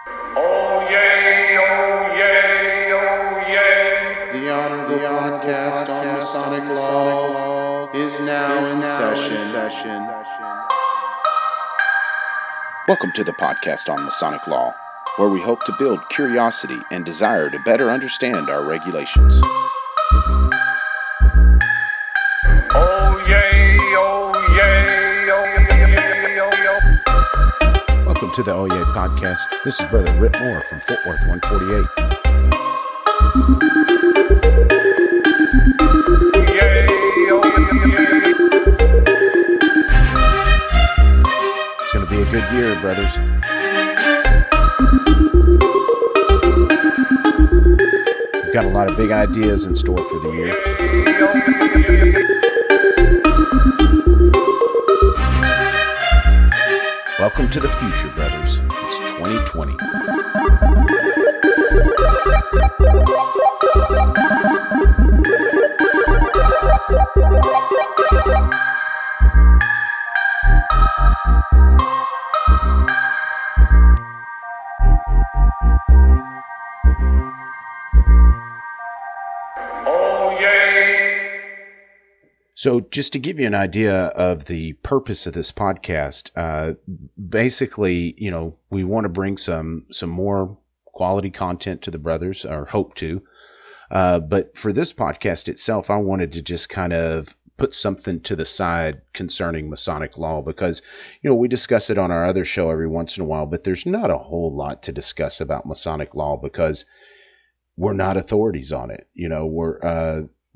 Oyez, oyez, oyez. The Honorable Podcast on Masonic Law is now in session. Welcome to the podcast on Masonic Law, where we hope to build curiosity and desire to better understand our regulations. Oyez, oyez, oyez, oyez. Welcome to the Oyez Podcast. This is Brother Rip Moore from Fort Worth 148. Oyez, oyez. It's going to be a good year, brothers. We've got a lot of big ideas in store for the year. Welcome to the future, brothers. It's 2020. So just to give you an idea of the purpose of this podcast, basically, we want to bring some more quality content to the brothers, or hope to. But for this podcast itself, I wanted to just kind of put something to the side concerning Masonic law because, we discuss it on our other show every once in a while, but there's not a whole lot to discuss about Masonic law because we're not authorities on it.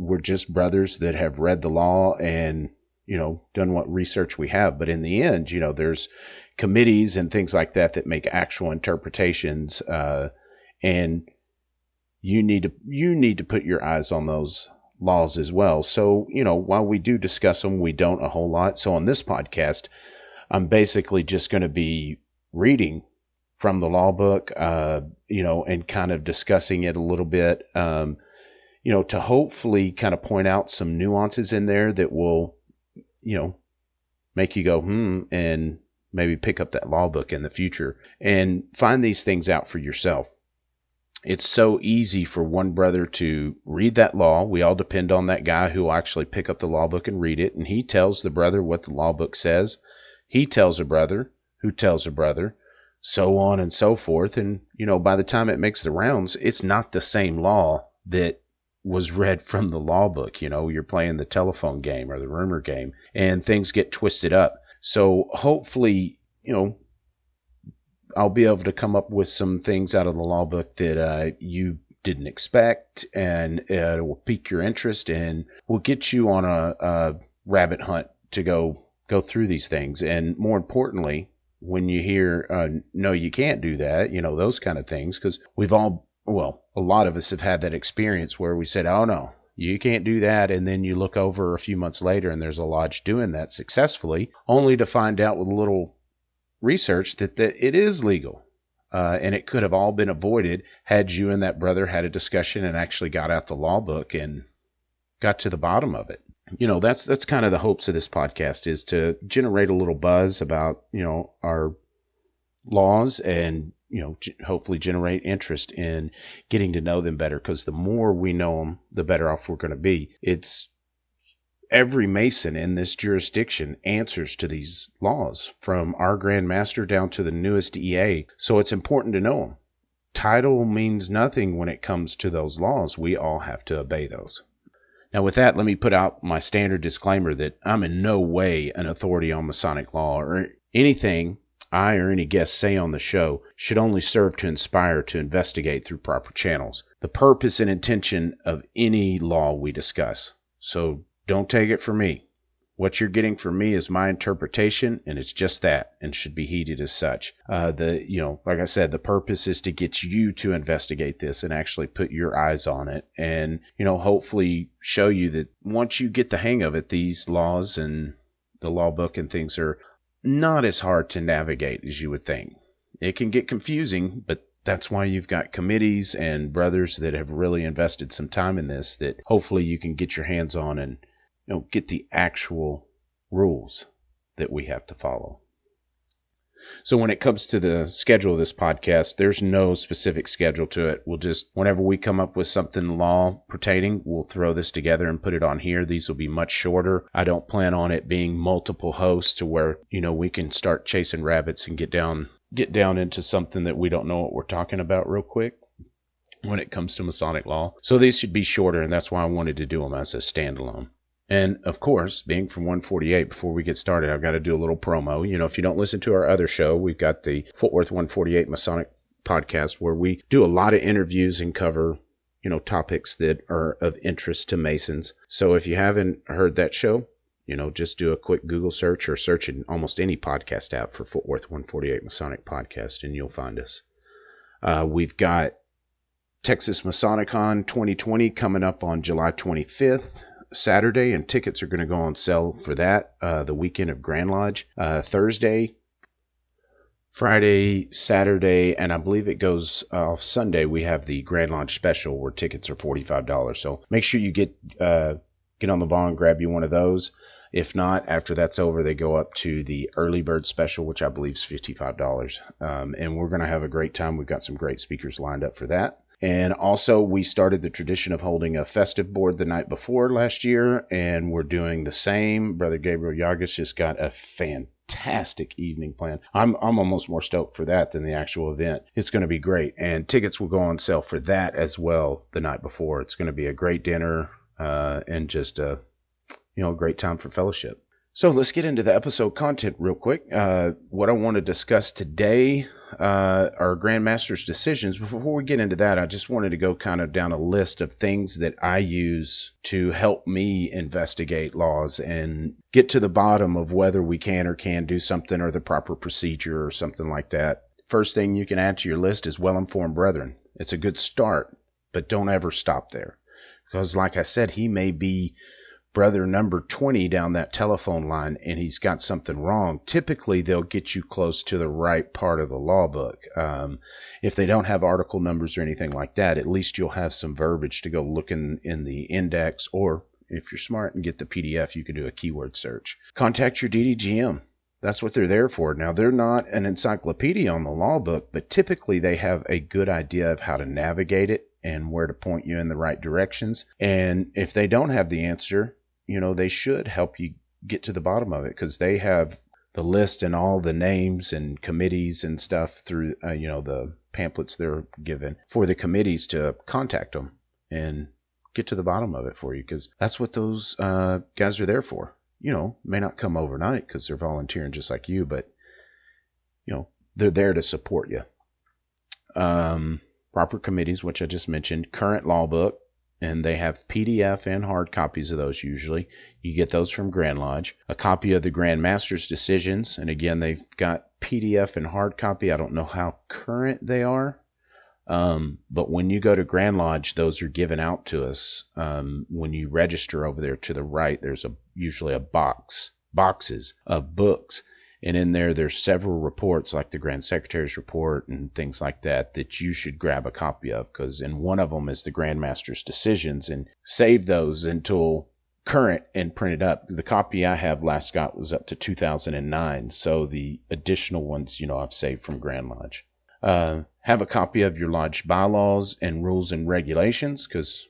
We're just brothers that have read the law and, done what research we have. But in the end, there's committees and things like that make actual interpretations. And you need to put your eyes on those laws as well. So, while we do discuss them, we don't a whole lot. So on this podcast, I'm basically just going to be reading from the law book, and kind of discussing it a little bit. To hopefully kind of point out some nuances in there that will, make you go, and maybe pick up that law book in the future and find these things out for yourself. It's so easy for one brother to read that law. We all depend on that guy who will actually pick up the law book and read it. And he tells the brother what the law book says. He tells a brother who tells a brother, so on and so forth. And, by the time it makes the rounds, it's not the same law that was read from the law book. You're playing the telephone game or the rumor game and things get twisted up. So hopefully, I'll be able to come up with some things out of the law book that you didn't expect, and it will pique your interest and will get you on a rabbit hunt to go through these things. And more importantly, when you hear, no, you can't do that, those kind of things, because a lot of us have had that experience where we said, oh no, you can't do that. And then you look over a few months later and there's a lodge doing that successfully, only to find out with a little research that it is legal. And it could have all been avoided had you and that brother had a discussion and actually got out the law book and got to the bottom of it. That's kind of the hopes of this podcast, is to generate a little buzz about, our laws and, hopefully generate interest in getting to know them better, because the more we know them, the better off we're going to be. It's every Mason in this jurisdiction answers to these laws, from our Grand Master down to the newest EA. So it's important to know them. Title means nothing when it comes to those laws. We all have to obey those. Now with that, let me put out my standard disclaimer that I'm in no way an authority on Masonic law, or anything I or any guest say on the show should only serve to inspire to investigate through proper channels the purpose and intention of any law we discuss. So don't take it from me. What you're getting from me is my interpretation, and it's just that, and should be heeded as such. Like I said, the purpose is to get you to investigate this and actually put your eyes on it, and hopefully show you that once you get the hang of it, these laws and the law book and things are not as hard to navigate as you would think. It can get confusing, but that's why you've got committees and brothers that have really invested some time in this, that hopefully you can get your hands on and get the actual rules that we have to follow. So when it comes to the schedule of this podcast, there's no specific schedule to it. We'll just, whenever we come up with something law pertaining, we'll throw this together and put it on here. These will be much shorter. I don't plan on it being multiple hosts to where, we can start chasing rabbits and get down into something that we don't know what we're talking about real quick when it comes to Masonic law. So these should be shorter, and that's why I wanted to do them as a standalone. And of course, being from 148, before we get started, I've got to do a little promo. If you don't listen to our other show, we've got the Fort Worth 148 Masonic podcast where we do a lot of interviews and cover, topics that are of interest to Masons. So if you haven't heard that show, just do a quick Google search or search in almost any podcast app for Fort Worth 148 Masonic podcast, and you'll find us. We've got Texas Masonicon 2020 coming up on July 25th. Saturday, and tickets are going to go on sale for that the weekend of Grand Lodge. Thursday, Friday, Saturday, and I believe it goes off Sunday. We have the Grand Lodge special where tickets are $45. So make sure you get on the ball and grab you one of those. If not, after that's over, they go up to the early bird special, which I believe is $55. And we're going to have a great time. We've got some great speakers lined up for that. And also, we started the tradition of holding a festive board the night before last year, and we're doing the same. Brother Gabriel Yargis just got a fantastic evening plan. I'm almost more stoked for that than the actual event. It's going to be great, and tickets will go on sale for that as well the night before. It's going to be a great dinner and just a great time for fellowship. So let's get into the episode content real quick. What I want to discuss today are Grandmaster's decisions. Before we get into that, I just wanted to go kind of down a list of things that I use to help me investigate laws and get to the bottom of whether we can or can't do something or the proper procedure or something like that. First thing you can add to your list is well-informed brethren. It's a good start, but don't ever stop there. Because like I said, he may be brother number 20 down that telephone line and he's got something wrong. Typically, they'll get you close to the right part of the law book. If they don't have article numbers or anything like that, at least you'll have some verbiage to go look in the index, or if you're smart and get the PDF, you can do a keyword search. Contact your DDGM. That's what they're there for. Now, they're not an encyclopedia on the law book, but typically they have a good idea of how to navigate it and where to point you in the right directions. And if they don't have the answer, they should help you get to the bottom of it, because they have the list and all the names and committees and stuff through, the pamphlets they're given for the committees to contact them and get to the bottom of it for you, because that's what those guys are there for. May not come overnight because they're volunteering just like you, but, they're there to support you. Proper committees, which I just mentioned, current law book, and they have PDF and hard copies of those usually. You get those from Grand Lodge. A copy of the Grand Master's decisions, and again, they've got PDF and hard copy. I don't know how current they are, but when you go to Grand Lodge, those are given out to us. When you register over there to the right, there's usually boxes of books. And in there's several reports, like the Grand Secretary's report and things like that you should grab a copy of, because in one of them is the Grand Master's decisions, and save those until current and print it up. The copy I have last got was up to 2009, so the additional ones, I've saved from Grand Lodge. Have a copy of your lodge bylaws and rules and regulations, because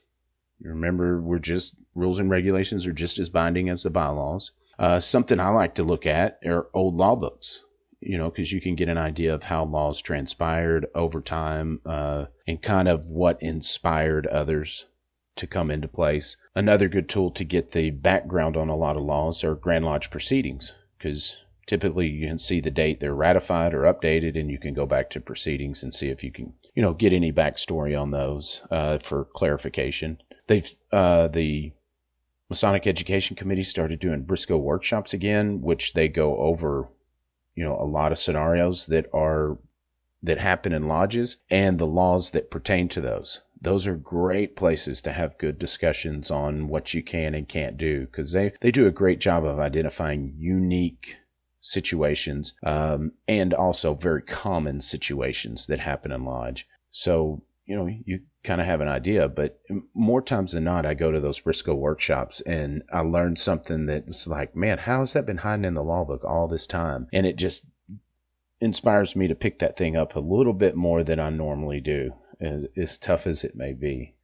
remember, rules and regulations are just as binding as the bylaws. Something I like to look at are old law books, because you can get an idea of how laws transpired over time and kind of what inspired others to come into place. Another good tool to get the background on a lot of laws are Grand Lodge proceedings, because typically you can see the date they're ratified or updated, and you can go back to proceedings and see if you can, get any backstory on those for clarification. The Masonic Education Committee started doing Briscoe workshops again, which they go over, a lot of scenarios that happen in lodges and the laws that pertain to those. Those are great places to have good discussions on what you can and can't do, because they do a great job of identifying unique situations and also very common situations that happen in lodge. So, you kind of have an idea, but more times than not, I go to those Briscoe workshops and I learn something that's like, man, how has that been hiding in the law book all this time? And it inspires me to pick that thing up a little bit more than I normally do, as tough as it may be.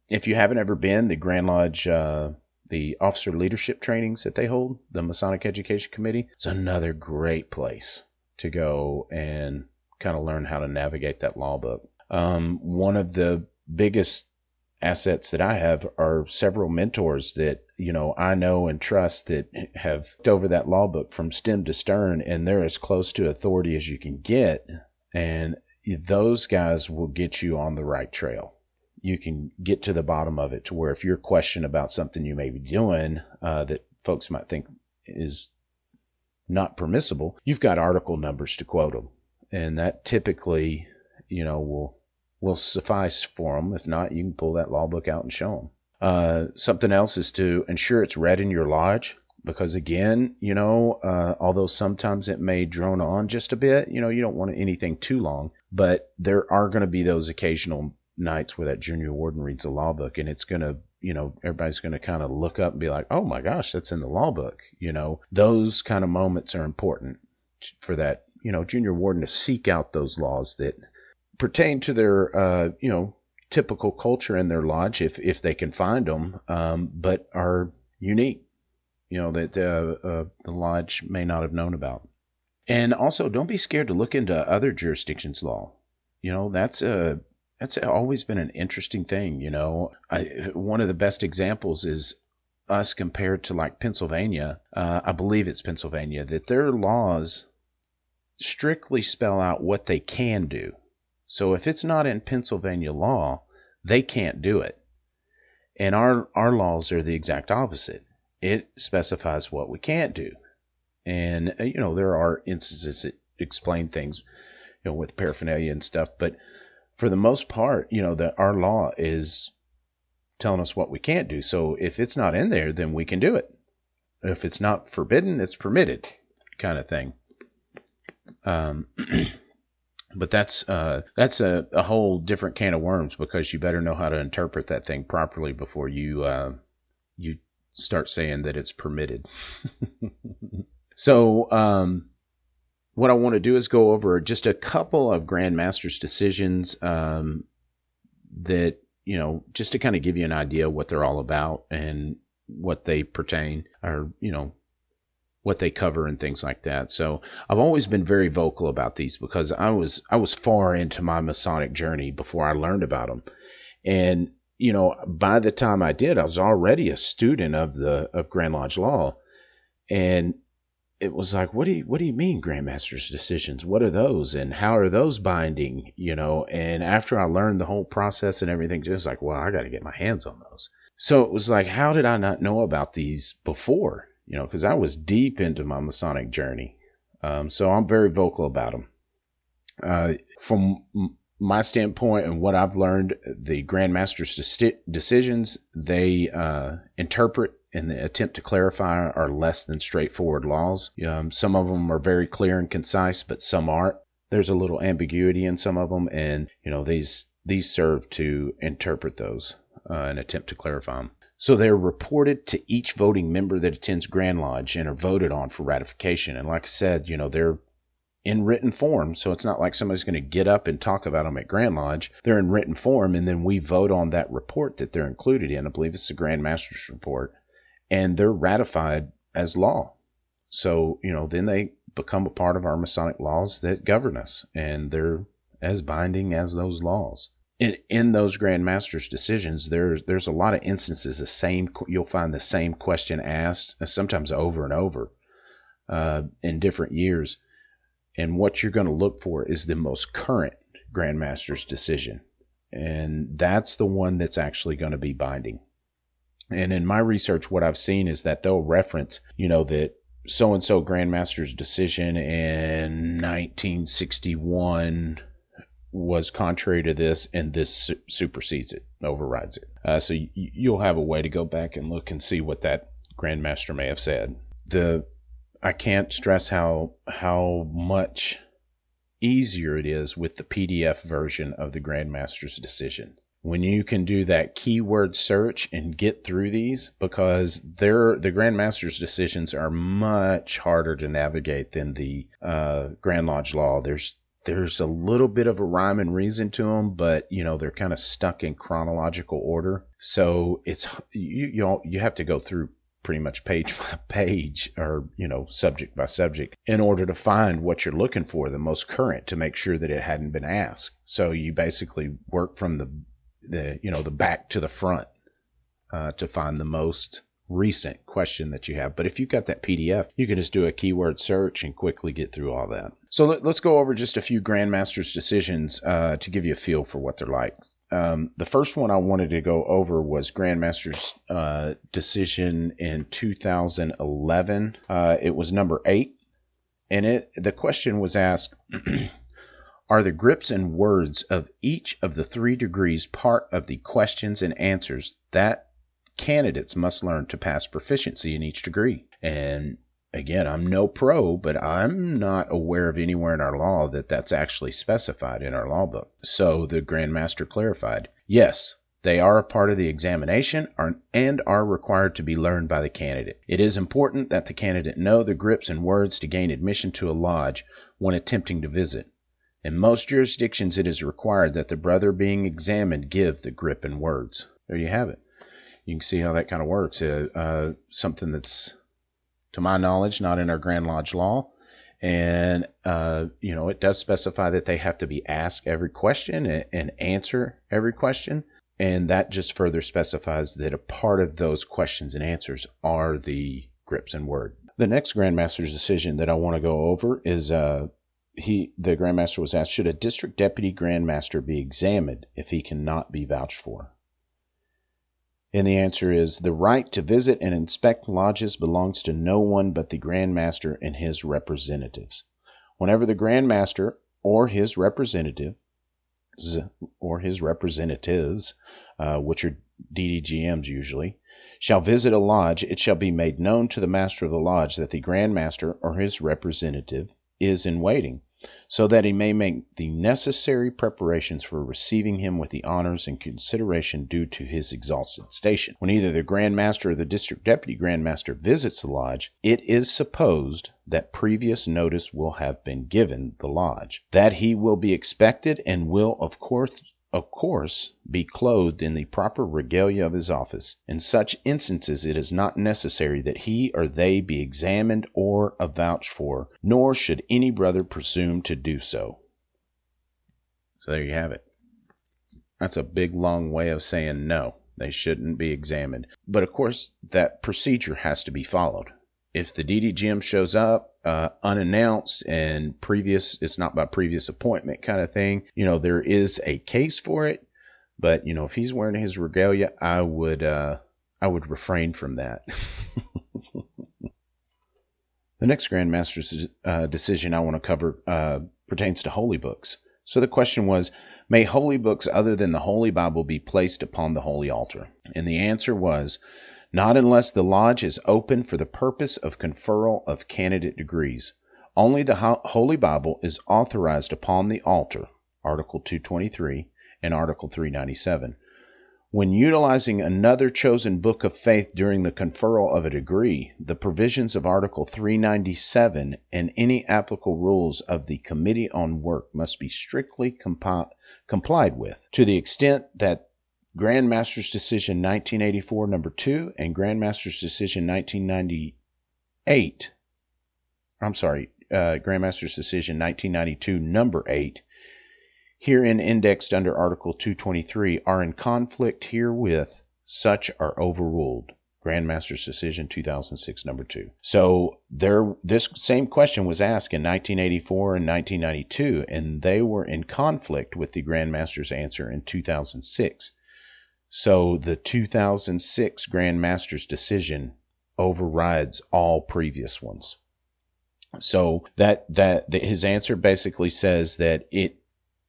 If you haven't ever been, the Grand Lodge, the officer leadership trainings that they hold, the Masonic Education Committee, it's another great place to go and kind of learn how to navigate that law book. One of the biggest assets that I have are several mentors that, I know and trust that have looked over that law book from stem to stern, and they're as close to authority as you can get. And those guys will get you on the right trail. You can get to the bottom of it to where if you're questioning about something you may be doing that folks might think is not permissible, you've got article numbers to quote them. And that typically, will suffice for them. If not, you can pull that law book out and show them. Something else is to ensure it's read in your lodge, because again, although sometimes it may drone on just a bit, you don't want anything too long, but there are going to be those occasional nights where that junior warden reads the law book, and it's going to, everybody's going to kind of look up and be like, oh my gosh, that's in the law book. Those kind of moments are important for that, junior warden to seek out those laws that pertain to their, typical culture in their lodge, if they can find them, but are unique, that the lodge may not have known about. And also, don't be scared to look into other jurisdictions' law. That's always been an interesting thing. One of the best examples is us compared to like Pennsylvania. I believe it's Pennsylvania, that their laws strictly spell out what they can do. So if it's not in Pennsylvania law, they can't do it. And our laws are the exact opposite. It specifies what we can't do. And, there are instances that explain things, with paraphernalia and stuff. But for the most part, that our law is telling us what we can't do. So if it's not in there, then we can do it. If it's not forbidden, it's permitted, kind of thing. But that's a whole different can of worms, because you better know how to interpret that thing properly before you start saying that it's permitted. So what I want to do is go over just a couple of Grand Master's decisions that, just to kind of give you an idea what they're all about and what they pertain, or, what they cover and things like that. So I've always been very vocal about these, because I was far into my Masonic journey before I learned about them. And, by the time I did, I was already a student of Grand Lodge law. And it was like, what do you mean Grand Master's decisions? What are those? And how are those binding? And after I learned the whole process and everything, just like, well, I got to get my hands on those. So it was like, how did I not know about these before? Because I was deep into my Masonic journey. So I'm very vocal about them. From my standpoint and what I've learned, the Grand Master's decisions, they interpret and the attempt to clarify are less than straightforward laws. Some of them are very clear and concise, but some aren't. There's a little ambiguity in some of them, and these serve to interpret those and attempt to clarify them. So they're reported to each voting member that attends Grand Lodge and are voted on for ratification. And like I said, they're in written form. So it's not like somebody's going to get up and talk about them at Grand Lodge. They're in written form, and then we vote on that report that they're included in. I believe it's the Grand Master's report. And they're ratified as law. So, then they become a part of our Masonic laws that govern us. And they're as binding as those laws. In those Grand Master's decisions, there's a lot of instances you'll find the same question asked, sometimes over and over, in different years. And what you're going to look for is the most current Grand Master's decision, and that's the one that's actually going to be binding. And in my research, what I've seen is that they'll reference, that so and so Grand Master's decision in 1961. Was contrary to this, and this supersedes it, overrides it. So you'll have a way to go back and look and see what that Grand Master may have said. I can't stress how much easier it is with the PDF version of the Grand Master's decision. when you can do that keyword search and get through these, because the Grand Master's decisions are much harder to navigate than the Grand Lodge Law. There's a little bit of a rhyme and reason to them, but they're kind of stuck in chronological order. So it's you have to go through pretty much page by page, or subject by subject, in order to find what you're looking for, the most current, to make sure that it hadn't been asked. So you basically work from the back to the front to find the most recent question that you have. But if you've got that PDF, you can just do a keyword search and quickly get through all that. So let's go over just a few Grand Master's decisions to give you a feel for what they're like. The first one I wanted to go over was Grand Master's decision in 2011. It was number 8, and the question was asked, are the grips and words of each of the 3 degrees part of the questions and answers that candidates must learn to pass proficiency in each degree? And again, I'm no pro, but I'm not aware of anywhere in our law that that's actually specified in our law book. So the Grand Master clarified, yes, they are a part of the examination and are required to be learned by the candidate. It is important that the candidate know the grips and words to gain admission to a lodge when attempting to visit. In most jurisdictions, it is required that the brother being examined give the grip and words. There you have it. You can see how that kind of works. Something that's, to my knowledge, not in our Grand Lodge Law. And, it does specify that they have to be asked every question and answer every question. And that just further specifies that a part of those questions and answers are the grips and word. The next Grand Master's decision that I want to go over is the Grand Master was asked, should a district deputy Grand Master be examined if he cannot be vouched for? And the answer is, the right to visit and inspect lodges belongs to no one but the Grand Master and his representatives. Whenever the Grand Master or his representatives, which are DDGMs usually, shall visit a lodge, it shall be made known to the master of the lodge that the Grand Master or his representative is in waiting, so that he may make the necessary preparations for receiving him with the honors and consideration due to his exalted station. When either the Grand Master or the District Deputy Grand Master visits the lodge, it is supposed that previous notice will have been given the lodge, that he will be expected and will, of course, be clothed in the proper regalia of his office. In such instances, it is not necessary that he or they be examined or avouched for, nor should any brother presume to do so. So there you have it. That's a big, long way of saying no, they shouldn't be examined. But of course, that procedure has to be followed. If the DDGM shows up unannounced and it's not by previous appointment kind of thing, there is a case for it. But, if he's wearing his regalia, I would refrain from that. The next Grand Master's decision I want to cover pertains to holy books. So the question was, may holy books other than the Holy Bible be placed upon the holy altar? And the answer was, not unless the lodge is open for the purpose of conferral of candidate degrees. Only the Holy Bible is authorized upon the altar, Article 223 and Article 397. When utilizing another chosen book of faith during the conferral of a degree, the provisions of Article 397 and any applicable rules of the Committee on Work must be strictly complied with, to the extent that Grand Master's Decision 1984 number 2 and Grand Master's Decision 1998, Grand Master's Decision 1992 number 8, herein indexed under Article 223, are in conflict herewith, such are overruled. Grand Master's Decision 2006 number 2. So this same question was asked in 1984 and 1992, and they were in conflict with the Grand Master's answer in 2006. So the 2006 Grand Master's decision overrides all previous ones. So his answer basically says that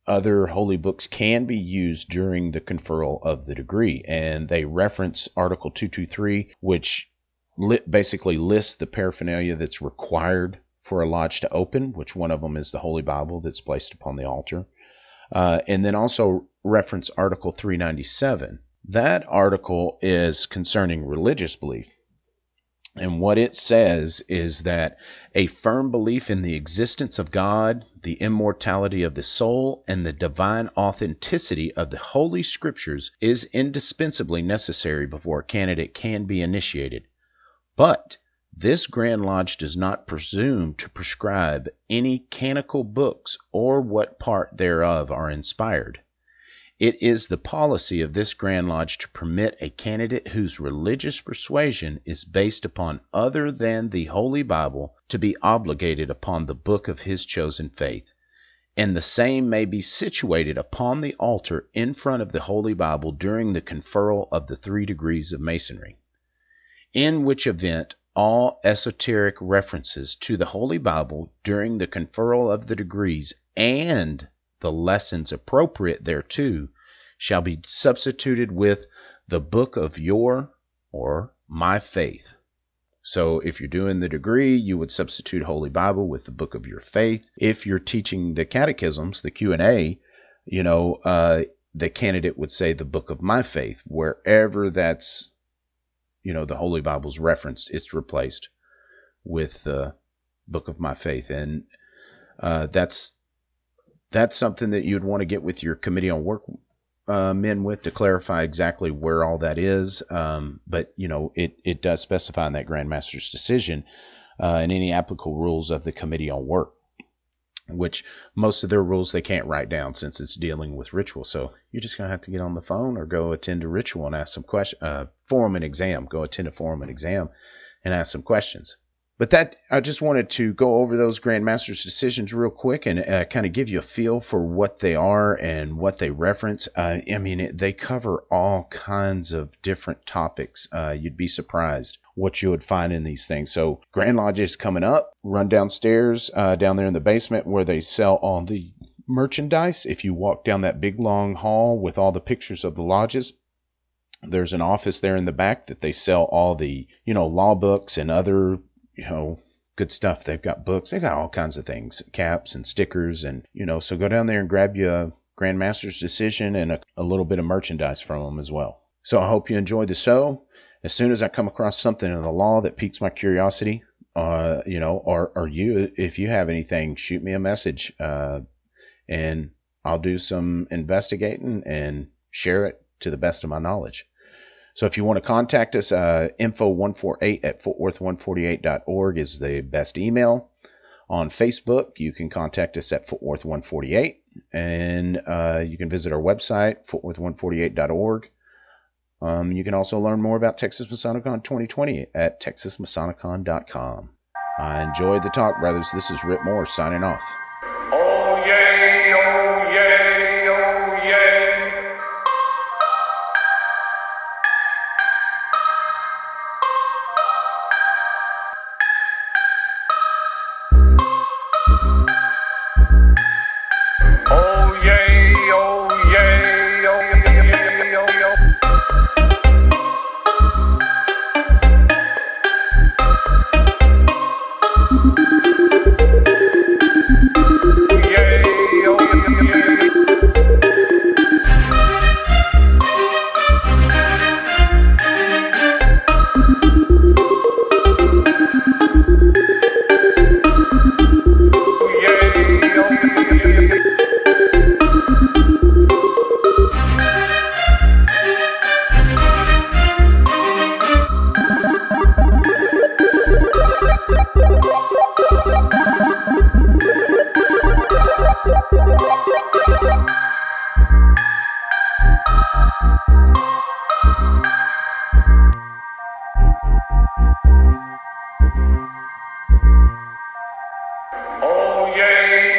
other holy books can be used during the conferral of the degree, and they reference Article 223, which basically lists the paraphernalia that's required for a lodge to open, which one of them is the Holy Bible that's placed upon the altar. And then also reference Article 397. That article is concerning religious belief. And what it says is that a firm belief in the existence of God, the immortality of the soul, and the divine authenticity of the Holy Scriptures is indispensably necessary before a candidate can be initiated. But this Grand Lodge does not presume to prescribe any canonical books or what part thereof are inspired. It is the policy of this Grand Lodge to permit a candidate whose religious persuasion is based upon other than the Holy Bible to be obligated upon the book of his chosen faith, and the same may be situated upon the altar in front of the Holy Bible during the conferral of the 3 degrees of Masonry, in which event all esoteric references to the Holy Bible during the conferral of the degrees and the lessons appropriate thereto shall be substituted with the book of your or my faith. So if you're doing the degree, you would substitute Holy Bible with the book of your faith. If you're teaching the catechisms, the Q&A, the candidate would say the book of my faith. Wherever that's, the Holy Bible's referenced, it's replaced with the book of my faith. And that's something that you'd want to get with your committee on work men with to clarify exactly where all that is. But it does specify in that Grand Master's decision and any applicable rules of the committee on work, which most of their rules they can't write down since it's dealing with ritual. So you're just going to have to get on the phone or go attend a ritual and ask some questions, forum and exam, go attend a forum and exam and ask some questions. But I just wanted to go over those Grand Master's decisions real quick and kind of give you a feel for what they are and what they reference. They cover all kinds of different topics. You'd be surprised what you would find in these things. So Grand Lodge is coming up. Run downstairs, down there in the basement where they sell all the merchandise. If you walk down that big long hall with all the pictures of the lodges, there's an office there in the back that they sell all the, law books and other good stuff. They've got books. They've got all kinds of things, caps and stickers. And, so go down there and grab you a Grand Master's decision and a little bit of merchandise from them as well. So I hope you enjoyed the show. As soon as I come across something in the law that piques my curiosity, or if you have anything, shoot me a message, and I'll do some investigating and share it to the best of my knowledge. So if you want to contact us, info148@fortworth148.org is the best email. On Facebook, you can contact us at fortworth148, and you can visit our website, fortworth148.org. You can also learn more about Texas Masonicon 2020 at texasmasonicon.com. I enjoyed the talk, brothers. This is Rip Moore signing off. Oh yay, oh yay, oh yay. Oh yay, oh yay, oh yay, oh yay. Oh yay.